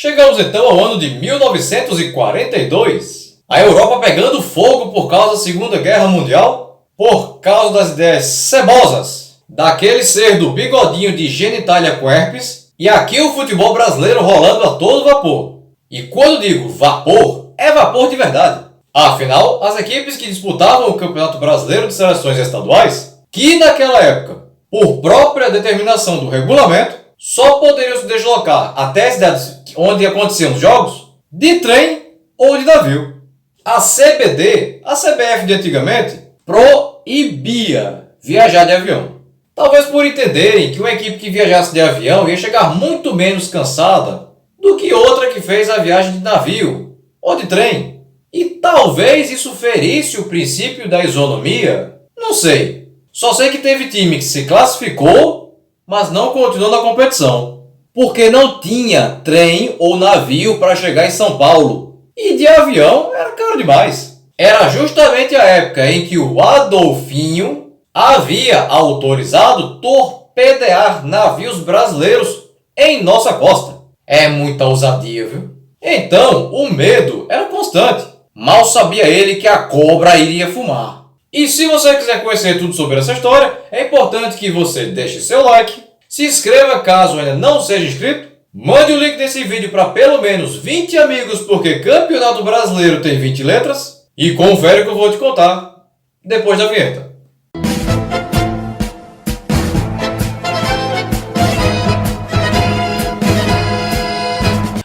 Chegamos então ao ano de 1942. A Europa pegando fogo por causa da Segunda Guerra Mundial, por causa das ideias cebosas daquele ser do bigodinho de genitalia com herpes, e aqui o futebol brasileiro rolando a todo vapor. E quando digo vapor, é vapor de verdade. Afinal, as equipes que disputavam o Campeonato Brasileiro de Seleções Estaduais, que naquela época, por própria determinação do regulamento, só poderiam se deslocar até as cidades onde aconteciam os jogos de trem ou de navio. A CBD, a CBF de antigamente, proibia viajar de avião. Talvez por entenderem que uma equipe que viajasse de avião ia chegar muito menos cansada do que outra que fez a viagem de navio ou de trem. E talvez isso ferisse o princípio da isonomia. Não sei. Só sei que teve time que se classificou, mas não continuou na competição, porque não tinha trem ou navio para chegar em São Paulo. E de avião era caro demais. Era justamente a época em que o Adolfinho havia autorizado torpedear navios brasileiros em nossa costa. É muita ousadia, viu? Então, o medo era constante. Mal sabia ele que a cobra iria fumar. E se você quiser conhecer tudo sobre essa história, é importante que você deixe seu like, se inscreva caso ainda não seja inscrito, mande o link desse vídeo para pelo menos 20 amigos, porque Campeonato Brasileiro tem 20 letras, e confere o que eu vou te contar depois da vinheta.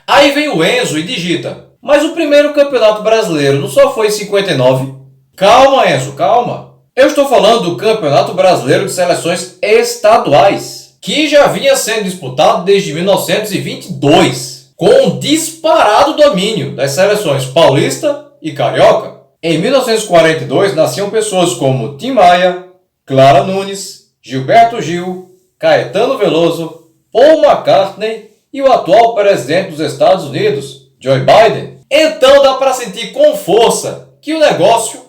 Aí vem o Enzo e digita: mas o primeiro Campeonato Brasileiro não só foi em 59? Calma, Enzo, calma. Eu estou falando do Campeonato Brasileiro de Seleções Estaduais, que já vinha sendo disputado desde 1922, com um disparado domínio das seleções paulista e carioca. Em 1942 nasciam pessoas como Tim Maia, Clara Nunes, Gilberto Gil, Caetano Veloso, Paul McCartney e o atual presidente dos Estados Unidos, Joe Biden. Então dá para sentir com força que o negócio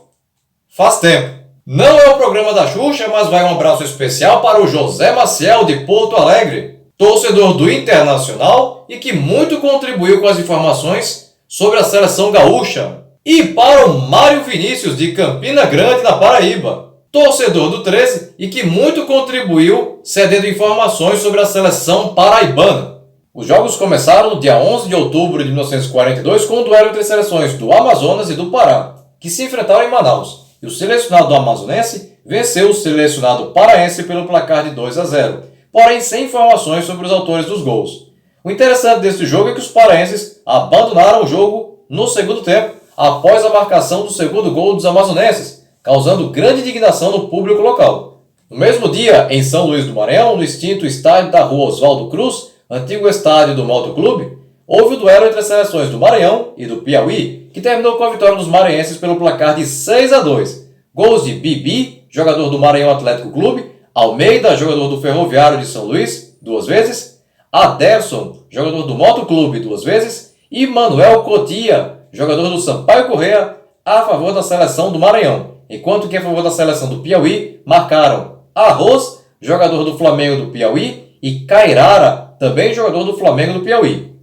faz tempo. Não é o programa da Xuxa, mas vai um abraço especial para o José Maciel de Porto Alegre, torcedor do Internacional e que muito contribuiu com as informações sobre a seleção gaúcha. E para o Mário Vinícius de Campina Grande, na Paraíba, torcedor do 13 e que muito contribuiu cedendo informações sobre a seleção paraibana. Os jogos começaram no dia 11 de outubro de 1942 com o duelo entre as seleções do Amazonas e do Pará, que se enfrentaram em Manaus. E o selecionado amazonense venceu o selecionado paraense pelo placar de 2-0, porém sem informações sobre os autores dos gols. O interessante desse jogo é que os paraenses abandonaram o jogo no segundo tempo, após a marcação do segundo gol dos amazonenses, causando grande indignação no público local. No mesmo dia, em São Luís do Maranhão, no extinto estádio da Rua Oswaldo Cruz, antigo estádio do Motoclube, houve o duelo entre as seleções do Maranhão e do Piauí, que terminou com a vitória dos maranhenses pelo placar de 6-2. Gols de Bibi, jogador do Maranhão Atlético Clube, Almeida, jogador do Ferroviário de São Luís, 2 vezes, Aderson, jogador do Motoclube, 2 vezes, e Manuel Cotia, jogador do Sampaio Corrêa, a favor da seleção do Maranhão, enquanto que a favor da seleção do Piauí marcaram Arroz, jogador do Flamengo do Piauí, e Cairara, também jogador do Flamengo do Piauí.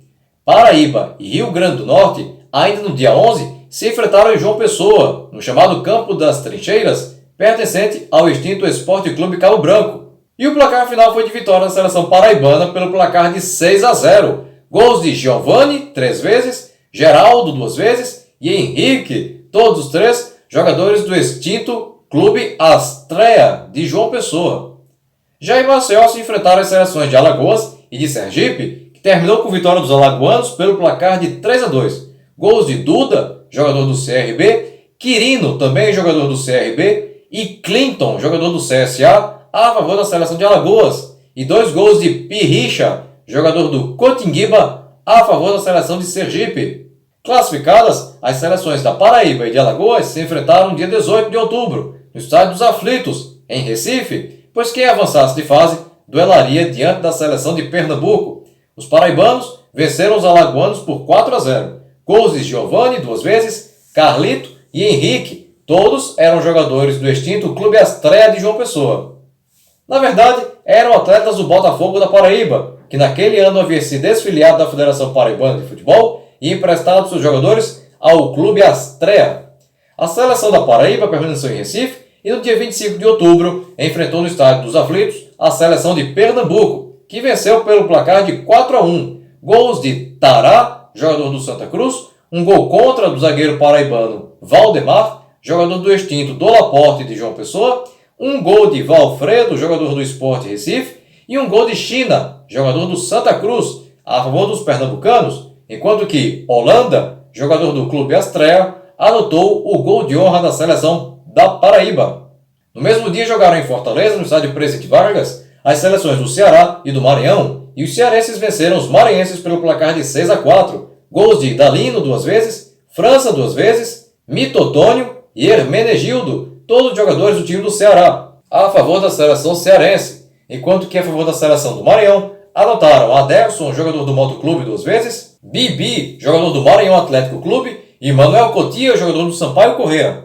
Paraíba e Rio Grande do Norte, ainda no dia 11, se enfrentaram em João Pessoa, no chamado Campo das Trincheiras, pertencente ao extinto Esporte Clube Cabo Branco. E o placar final foi de vitória da seleção paraibana pelo placar de 6-0. Gols de Giovani, 3 vezes, Geraldo, 2 vezes, e Henrique, todos os 3 jogadores do extinto Clube Astrea de João Pessoa. Já em Maceió se enfrentaram as seleções de Alagoas e de Sergipe, que terminou com vitória dos alagoanos pelo placar de 3-2. Gols de Duda, jogador do CRB, Quirino, também jogador do CRB, e Clinton, jogador do CSA, a favor da seleção de Alagoas, e 2 gols de Pirricha, jogador do Cotinguiba, a favor da seleção de Sergipe. Classificadas, as seleções da Paraíba e de Alagoas se enfrentaram no dia 18 de outubro, no Estádio dos Aflitos, em Recife, pois quem avançasse de fase duelaria diante da seleção de Pernambuco. Os paraibanos venceram os alagoanos por 4-0. Gols de Giovani, 2 vezes, Carlito e Henrique, todos eram jogadores do extinto Clube Astrea de João Pessoa. Na verdade, eram atletas do Botafogo da Paraíba, que naquele ano havia se desfiliado da Federação Paraibana de Futebol e emprestado seus jogadores ao Clube Astrea. A seleção da Paraíba permaneceu em Recife e no dia 25 de outubro enfrentou no Estádio dos Aflitos a seleção de Pernambuco, que venceu pelo placar de 4-1. Gols de Tará, jogador do Santa Cruz, um gol contra do zagueiro paraibano Valdemar, jogador do extinto do Laporte de João Pessoa, um gol de Valfredo, jogador do Sport Recife, e um gol de China, jogador do Santa Cruz, a favor dos pernambucanos, enquanto que Holanda, jogador do Clube Astrea, anotou o gol de honra da seleção da Paraíba. No mesmo dia jogaram em Fortaleza, no estádio Presidente Vargas, as seleções do Ceará e do Maranhão, e os cearenses venceram os maranhenses pelo placar de 6-4, gols de Dalino 2 vezes, França 2 vezes, Mitotônio e Hermenegildo, todos jogadores do time do Ceará, a favor da seleção cearense, enquanto que a favor da seleção do Maranhão anotaram Aderson, jogador do Motoclube 2 vezes, Bibi, jogador do Maranhão Atlético Clube, e Manuel Cotia, jogador do Sampaio Corrêa.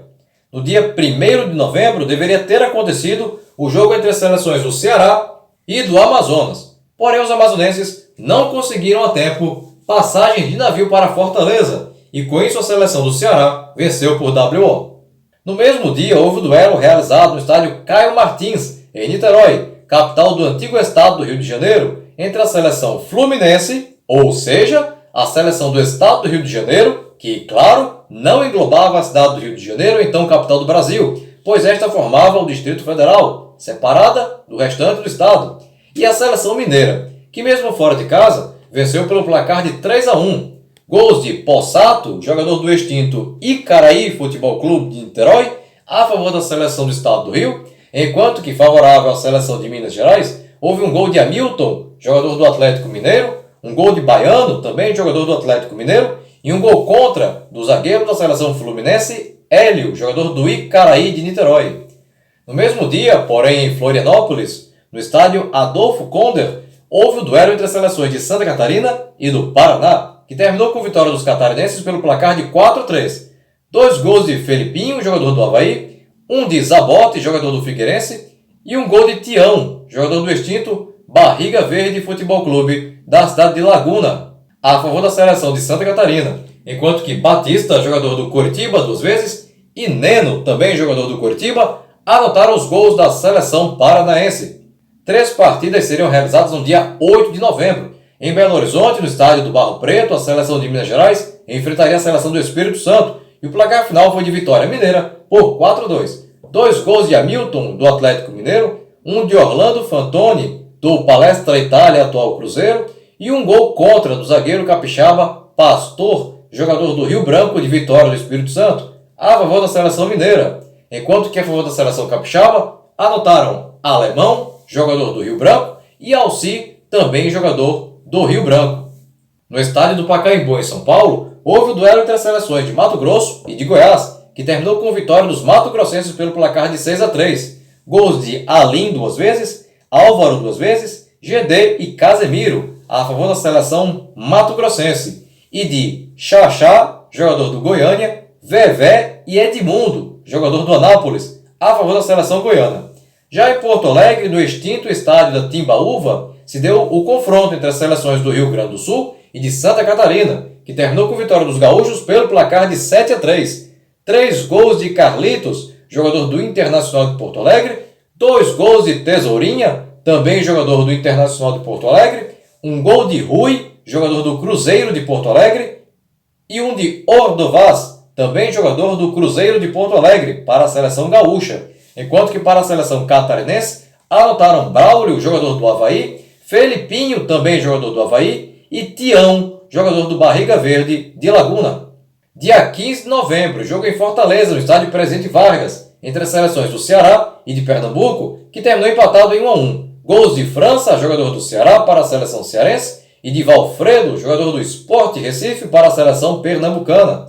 No dia 1º de novembro deveria ter acontecido o jogo entre as seleções do Ceará e do Amazonas, porém os amazonenses não conseguiram a tempo passagem de navio para Fortaleza, e com isso a seleção do Ceará venceu por WO. No mesmo dia houve o duelo realizado no estádio Caio Martins, em Niterói, capital do antigo estado do Rio de Janeiro, entre a seleção fluminense, ou seja, a seleção do estado do Rio de Janeiro, que, claro, não englobava a cidade do Rio de Janeiro, então capital do Brasil, pois esta formava o Distrito Federal, separada do restante do estado, e a seleção mineira, que mesmo fora de casa, venceu pelo placar de 3-1. Gols de Possato, jogador do extinto Icaraí Futebol Clube de Niterói, a favor da seleção do estado do Rio, enquanto que favorável à seleção de Minas Gerais, houve um gol de Hamilton, jogador do Atlético Mineiro, um gol de Baiano, também jogador do Atlético Mineiro, e um gol contra do zagueiro da seleção fluminense, Hélio, jogador do Icaraí de Niterói. No mesmo dia, porém em Florianópolis, no estádio Adolfo Konder, houve o duelo entre as seleções de Santa Catarina e do Paraná, que terminou com vitória dos catarinenses pelo placar de 4-3. 2 gols de Felipinho, jogador do Avaí, um de Zabote, jogador do Figueirense, e um gol de Tião, jogador do extinto Barriga Verde Futebol Clube da cidade de Laguna, a favor da seleção de Santa Catarina, enquanto que Batista, jogador do Coritiba 2 vezes, e Neno, também jogador do Coritiba, anotaram os gols da seleção paranaense. 3 partidas seriam realizadas no dia 8 de novembro. Em Belo Horizonte, no estádio do Barro Preto, a seleção de Minas Gerais enfrentaria a seleção do Espírito Santo, e o placar final foi de vitória mineira por 4-2. 2 gols de Hamilton, do Atlético Mineiro, um de Orlando Fantoni, do Palestra Itália, atual Cruzeiro, e um gol contra do zagueiro capixaba Pastor, jogador do Rio Branco de Vitória do Espírito Santo, a favor da seleção mineira, enquanto que a favor da seleção capixaba anotaram Alemão, jogador do Rio Branco, e Alci, também jogador do Rio Branco. No estádio do Pacaembu, em São Paulo, houve o duelo entre as seleções de Mato Grosso e de Goiás, que terminou com vitória dos mato-grossenses pelo placar de 6-3. Gols de Alim 2 vezes, Álvaro 2 vezes, GD e Casemiro, a favor da seleção mato-grossense, e de Xaxá, jogador do Goiânia, Vevé e Edmundo, jogador do Anápolis, a favor da seleção goiana. Já em Porto Alegre, no extinto estádio da Timbaúva, se deu o confronto entre as seleções do Rio Grande do Sul e de Santa Catarina, que terminou com vitória dos gaúchos pelo placar de 7-3. 3 gols de Carlitos, jogador do Internacional de Porto Alegre, 2 gols de Tesourinha, também jogador do Internacional de Porto Alegre, um gol de Rui, jogador do Cruzeiro de Porto Alegre, e um de Ordovaz, também jogador do Cruzeiro de Porto Alegre, para a seleção gaúcha, enquanto que para a seleção catarinense anotaram Braulio, jogador do Avaí, Felipinho, também jogador do Avaí, e Tião, jogador do Barriga Verde de Laguna. Dia 15 de novembro, jogo em Fortaleza, no estádio Presidente Vargas, entre as seleções do Ceará e de Pernambuco, que terminou empatado em 1-1. Gols de França, jogador do Ceará, para a seleção cearense, e de Valfredo, jogador do Sport Recife, para a seleção pernambucana.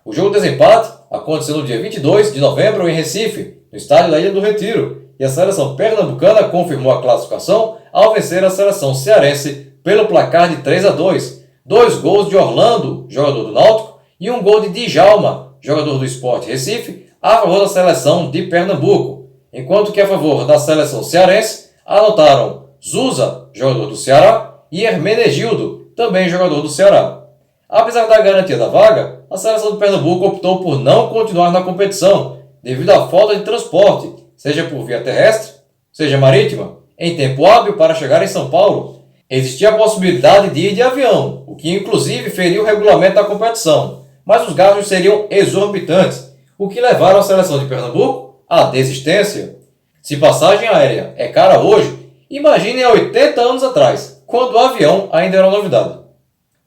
O jogo de desempate aconteceu no dia 22 de novembro em Recife, no estádio da Ilha do Retiro, e a seleção pernambucana confirmou a classificação ao vencer a seleção cearense pelo placar de 3-2. 2 gols de Orlando, jogador do Náutico, e um gol de Djalma, jogador do Sport Recife, a favor da seleção de Pernambuco, enquanto que a favor da seleção cearense anotaram Zusa, jogador do Ceará, e Hermenegildo, também jogador do Ceará. Apesar da garantia da vaga, a seleção de Pernambuco optou por não continuar na competição, devido à falta de transporte, seja por via terrestre, seja marítima, em tempo hábil para chegar em São Paulo. Existia a possibilidade de ir de avião, o que inclusive feria o regulamento da competição, mas os gastos seriam exorbitantes, o que levaram a seleção de Pernambuco à desistência. Se passagem aérea é cara hoje, imagine há 80 anos atrás, quando o avião ainda era novidade.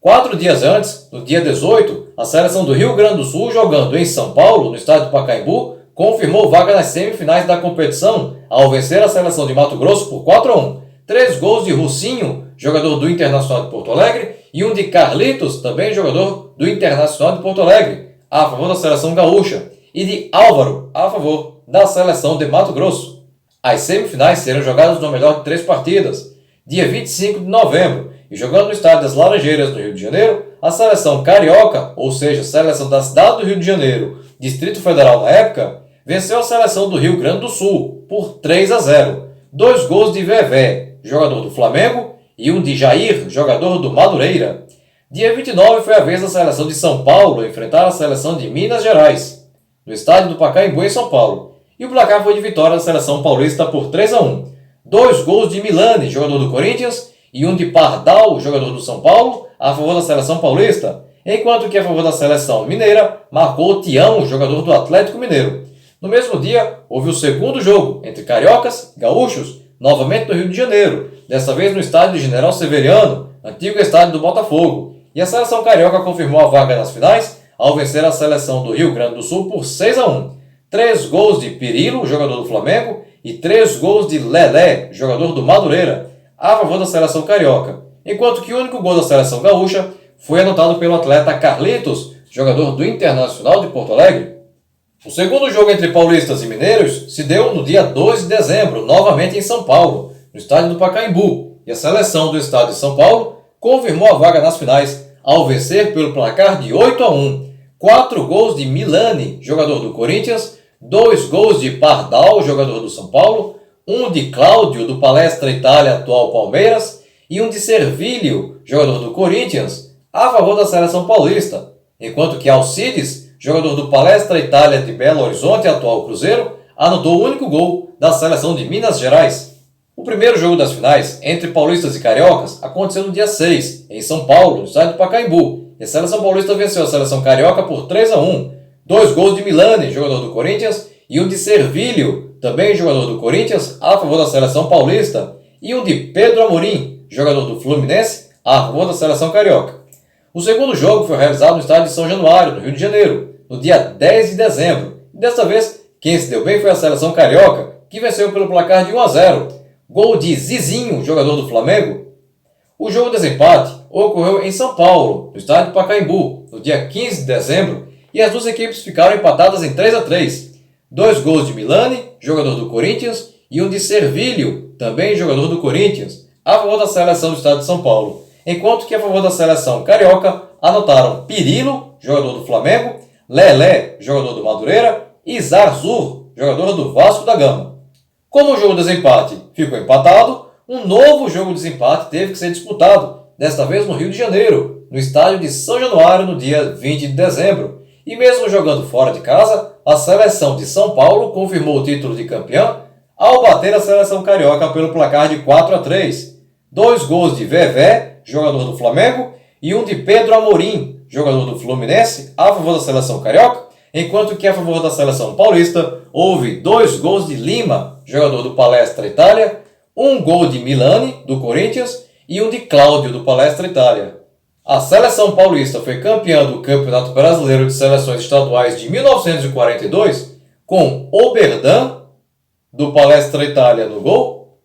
4 dias antes, no dia 18, a seleção do Rio Grande do Sul, jogando em São Paulo, no estádio do Pacaembu, confirmou vaga nas semifinais da competição ao vencer a seleção de Mato Grosso por 4-1. 3 gols de Russinho, jogador do Internacional de Porto Alegre, e um de Carlitos, também jogador do Internacional de Porto Alegre, a favor da seleção gaúcha, e de Álvaro, a favor da seleção de Mato Grosso. As semifinais serão jogadas no melhor de 3 partidas, dia 25 de novembro, e jogando no estádio das Laranjeiras, no Rio de Janeiro, a seleção carioca, ou seja, a seleção da cidade do Rio de Janeiro, Distrito Federal na época, venceu a seleção do Rio Grande do Sul por 3-0. 2 gols de Vevé, jogador do Flamengo, e um de Jair, jogador do Madureira. Dia 29 foi a vez da seleção de São Paulo enfrentar a seleção de Minas Gerais, no estádio do Pacaembu, em São Paulo. E o placar foi de vitória da seleção paulista por 3-1. 2 gols de Milani, jogador do Corinthians, e um de Pardal, jogador do São Paulo, a favor da seleção paulista, enquanto que a favor da seleção mineira marcou Tião, jogador do Atlético Mineiro. No mesmo dia, houve o segundo jogo entre cariocas e gaúchos, novamente no Rio de Janeiro, desta vez no estádio de General Severiano, antigo estádio do Botafogo, e a seleção carioca confirmou a vaga nas finais ao vencer a seleção do Rio Grande do Sul por 6-1. 3 gols de Pirilo, jogador do Flamengo, e 3 gols de Lelé, jogador do Madureira, a favor da seleção carioca, enquanto que o único gol da seleção gaúcha foi anotado pelo atleta Carlitos, jogador do Internacional de Porto Alegre. O segundo jogo entre paulistas e mineiros se deu no dia 2 de dezembro, novamente em São Paulo, no estádio do Pacaembu, e a seleção do estado de São Paulo confirmou a vaga nas finais ao vencer pelo placar de 8-1. 4 gols de Milani, jogador do Corinthians, 2 gols de Pardal, jogador do São Paulo, um de Cláudio, do Palestra Itália, atual Palmeiras, e um de Servilho, jogador do Corinthians, a favor da seleção paulista, enquanto que Alcides, jogador do Palestra Itália de Belo Horizonte, atual Cruzeiro, anotou o único gol da seleção de Minas Gerais. O primeiro jogo das finais, entre paulistas e cariocas, aconteceu no dia 6, em São Paulo, no estádio do Pacaembu, e a seleção paulista venceu a seleção carioca por 3-1. 2 gols de Milani, jogador do Corinthians, e um de Servilho, também jogador do Corinthians, a favor da seleção paulista, e um de Pedro Amorim, jogador do Fluminense, a favor da seleção carioca. O segundo jogo foi realizado no estádio de São Januário, no Rio de Janeiro, no dia 10 de dezembro. E desta vez, quem se deu bem foi a seleção carioca, que venceu pelo placar de 1-0. Gol de Zizinho, jogador do Flamengo. O jogo de desempate ocorreu em São Paulo, no estádio Pacaembu, no dia 15 de dezembro, e as duas equipes ficaram empatadas em 3-3. 2 gols de Milani, jogador do Corinthians, e um de Servilho, também jogador do Corinthians, a favor da seleção do estado de São Paulo, enquanto que a favor da seleção carioca anotaram Pirilo, jogador do Flamengo, Lelé, jogador do Madureira, e Zarzur, jogador do Vasco da Gama. Como o jogo de desempate ficou empatado, um novo jogo de desempate teve que ser disputado, desta vez no Rio de Janeiro, no estádio de São Januário, no dia 20 de dezembro. E mesmo jogando fora de casa, a seleção de São Paulo confirmou o título de campeã ao bater a seleção carioca pelo placar de 4-3. 2 gols de Vevé, jogador do Flamengo, e um de Pedro Amorim, jogador do Fluminense, a favor da seleção carioca, enquanto que a favor da seleção paulista houve 2 gols de Lima, jogador do Palestra Itália, um gol de Milani, do Corinthians, e um de Cláudio, do Palestra Itália. A seleção paulista foi campeã do Campeonato Brasileiro de Seleções Estaduais de 1942, com Oberdan, do Palestra Itália, no gol,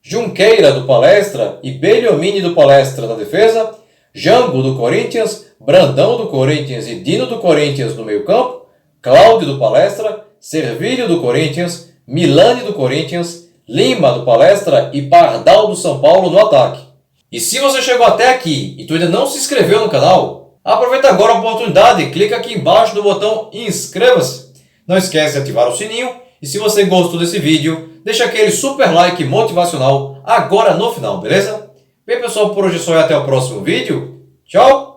Junqueira, do Palestra, e Belliomini, do Palestra, na defesa, Jango, do Corinthians, Brandão, do Corinthians e Dino, do Corinthians, no meio-campo, Cláudio, do Palestra, Servilho, do Corinthians, Milani, do Corinthians, Lima, do Palestra e Pardal, do São Paulo, no ataque. E se você chegou até aqui e tu ainda não se inscreveu no canal, aproveita agora a oportunidade e clica aqui embaixo no botão inscreva-se. Não esquece de ativar o sininho e se você gostou desse vídeo, deixa aquele super like motivacional agora no final, beleza? Bem, pessoal, por hoje é só e até o próximo vídeo. Tchau!